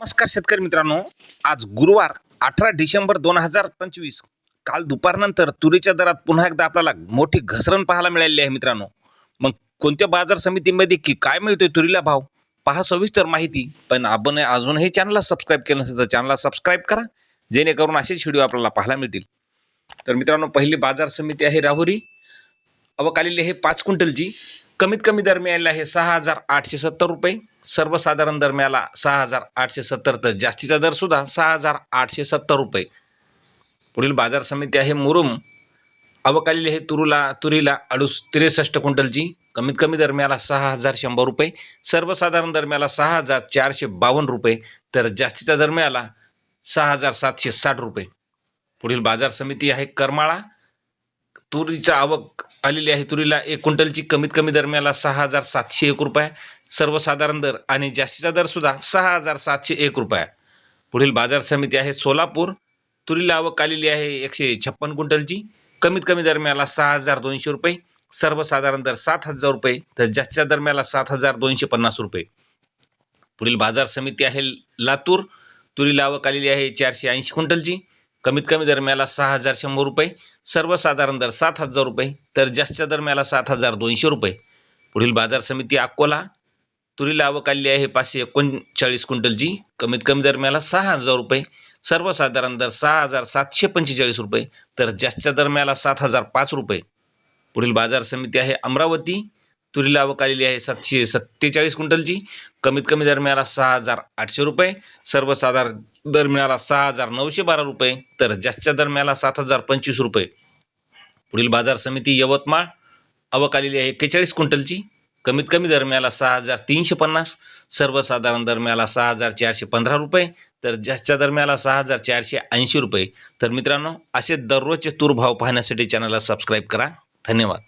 नमस्कार शेतकरी मित्रांनो, आज गुरुवार 18 डिसेंबर 2025 काल दुपारनंतर तुरीच्या दरात पुन्हा एकदा आपल्याला मोठी घसरण पाहायला मिळाली आहे मित्रांनो. मग कोणत्या बाजार समितीमध्ये की काय मिळतोय तुरीला भाव पहा सविस्तर माहिती. पण आपण अजूनही चॅनलला सबस्क्राईब केलं नसेल तर चॅनलला सबस्क्राईब करा, जेणेकरून असेच व्हिडिओ आपल्याला पाहायला मिळतील. तर मित्रांनो, पहिली बाजार समिती आहे राहुरी. आवक आलेली आहे 5 क्विंटलची. कमीत कमी दर मिळालेला आहे 6,870 रुपये. सर्वसाधारण दर मिळाला 6,870, तर जास्तीचा दर सुद्धा 6,870 रुपये. पुढील बाजार समिती आहे मुरुम. आवक आलेली आहे तुरीला 63 क्विंटलची. कमीत कमी दर मिळाला 6,100 रुपये. सर्वसाधारण दर मिळाला 6,452 रुपये, तर जास्तीचा दर मिळाला 6,760 रुपये. पुढील बाजार समिती आहे करमाळा. तुरीचा आवक आलेली आहे तुरीला 1 क्विंटलची. कमीत कमी दर मिळाला 6,701 रुपये. सर्वसाधारण दर आणि जास्तीचा दर सुद्धा 6,701 रुपये. पुढील बाजार समिती आहे सोलापूर. तुरीला आवक आलेली आहे 156 क्विंटलची. कमीत कमी दर मिळाला 6,200 रुपये. सर्वसाधारण दर 7,000 रुपये, तर जास्तीचा दर मिळाला 7,250 रुपये. पुढील बाजार समिती आहे लातूर. तुरीला आवक आलेली आहे 480 क्विंटलची. कमीत कमी दर मिळाला 6,100 रुपये. सर्वसाधारण दर 7,000 रुपये, तर जास्तीचा दर मिळाला 7,200 रुपये. पुढील बाजार समिती अकोला. तुरीला आवक आलेली आहे 539 क्विंटलची. कमीत कमी दर मिळाला 6,000 रुपये. सर्वसाधारण दर 6,745 रुपये, तर जास्तीचा दर मिळाला 7,005 रुपये. पुढील बाजार समिती आहे अमरावती. तुरीला आवक आलेली आहे 747 क्विंटलची. कमीत कमी दर मिळाला 6,800 रुपये. सर्वसाधारण दर मिळाला 6,912 रुपये, तर जास्तीचा दर मिळाला 7,025 रुपये. पुढील बाजार समिती यवतमाळ. आवक आलेली आहे 41 क्विंटलची. कमीत कमी दर मिळाला 6,350. सर्वसाधारण दर मिळाला 6,415 रुपये, तर जास्तीचा दर मिळाला 6,480 रुपये. तर मित्रांनो, असे दररोजचे तूर भाव पाहण्यासाठी चॅनलला सबस्क्राईब करा. धन्यवाद.